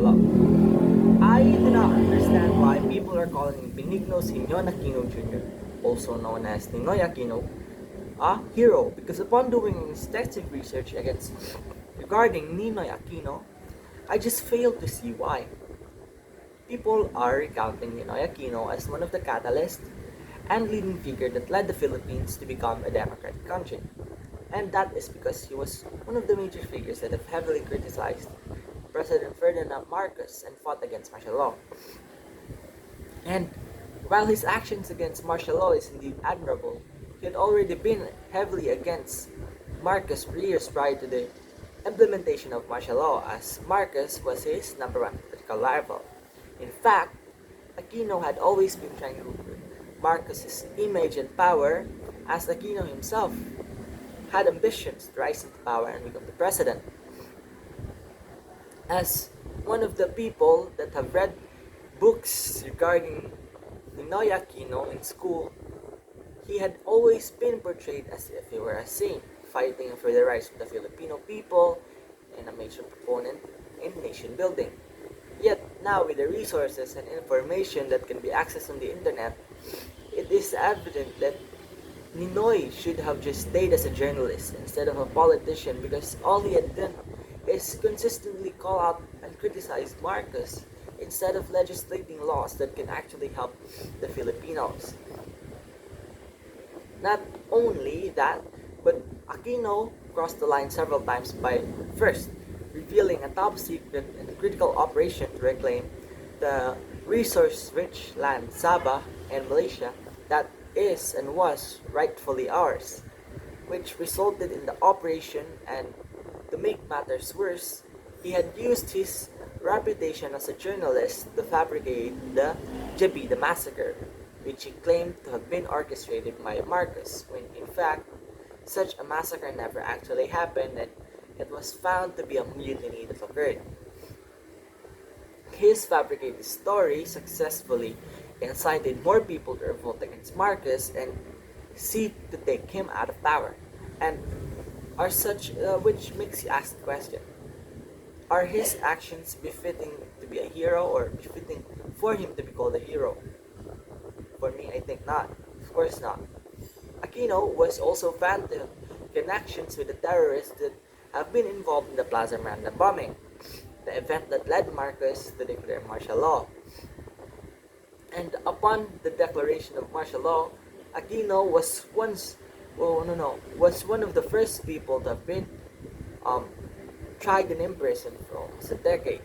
Hello. I do not understand why people are calling him Benigno Simeon Aquino Jr., also known as Ninoy Aquino, a hero because upon doing extensive research regarding Ninoy Aquino, I just failed to see why. People are recounting Ninoy Aquino as one of the catalysts and leading figure that led the Philippines to become a democratic country. And that is because he was one of the major figures that have heavily criticized President Ferdinand Marcos and fought against martial law. And while his actions against martial law is indeed admirable, he had already been heavily against Marcos years prior to the implementation of martial law, as Marcos was his number one political rival. In fact, Aquino had always been trying to ruin Marcos's image and power, as Aquino himself had ambitions to rise into power and become the president. As one of the people that have read books regarding Ninoy Aquino in school, he had always been portrayed as if he were a saint, fighting for the rights of the Filipino people and a major proponent in nation building. Yet now, with the resources and information that can be accessed on the internet, it is evident that Ninoy should have just stayed as a journalist instead of a politician, because all he had done is consistently call out and criticize Marcos instead of legislating laws that can actually help the Filipinos. Not only that, but Aquino crossed the line several times by first revealing a top secret and critical operation to reclaim the resource-rich land Sabah and Malaysia that is and was rightfully ours, which resulted in the operation. And to make matters worse, he had used his reputation as a journalist to fabricate the Jabida massacre, which he claimed to have been orchestrated by Marcos, when in fact such a massacre never actually happened, and it was found to be a mutiny that occurred. His fabricated story successfully incited more people to revolt against Marcos and seek to take him out of power. And are such, which makes you ask the question: are his actions befitting to be a hero, or befitting for him to be called a hero? For me, I think not. Of course not. Aquino was also found to have connections with the terrorists that have been involved in the Plaza Miranda bombing, the event that led Marcos to declare martial law. And upon the declaration of martial law, Aquino was was one of the first people to have been um, tried and imprisoned for almost a decade.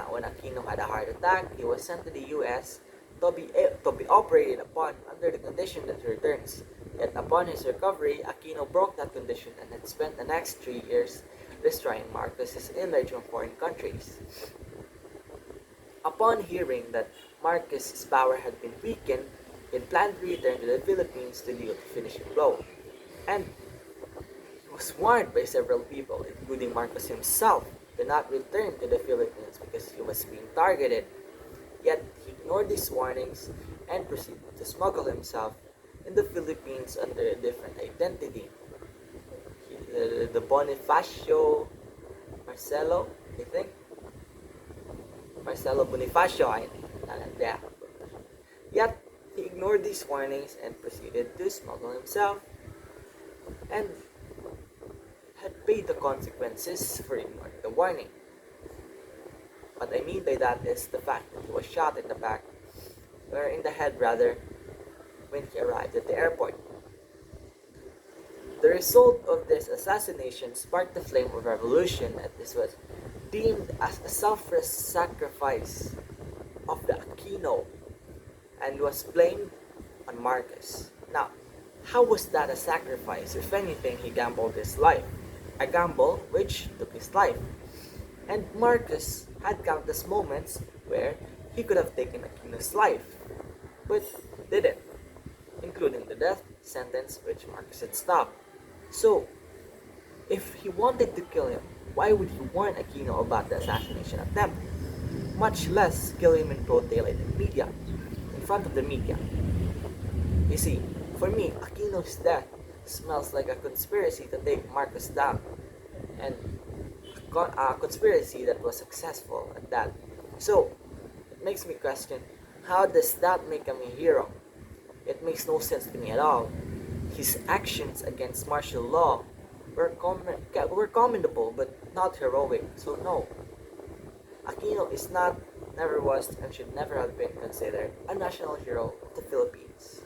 When Aquino had a heart attack, he was sent to the U.S. To be operated upon under the condition that he returns. Yet upon his recovery, Aquino broke that condition and had spent the next 3 years destroying Marcos's image in foreign countries. Upon hearing that Marcos's power had been weakened, he had planned to return to the Philippines to deal the finishing blow. And he was warned by several people, including Marcos himself, to not return to the Philippines because he was being targeted. Yet he ignored these warnings and proceeded to smuggle himself in the Philippines under a different identity. The Bonifacio Marcelo, I think. Marcelo Bonifacio, I think. Yeah. Yet he ignored these warnings and proceeded to smuggle himself, and had paid the consequences for ignoring the warning. What I mean by that is the fact that he was shot in the back, or in the head rather, when he arrived at the airport. The result of this assassination sparked the flame of revolution, and this was deemed as a selfless sacrifice of the Aquino and was blamed on Marcos. Now, how was that a sacrifice? If anything, he gambled his life. A gamble which took his life. And Marcos had countless moments where he could have taken Aquino's life, but didn't, including the death sentence which Marcos had stopped. So, if he wanted to kill him, why would he warn Aquino about the assassination attempt? Much less kill him in broad daylight in front of the media. You see, for me, Aquino's death smells like a conspiracy to take Marcos down, and a conspiracy that was successful at that. So, it makes me question, how does that make him a hero? It makes no sense to me at all. His actions against martial law were commendable but not heroic, so no. Aquino is not, never was, and should never have been considered a national hero of the Philippines.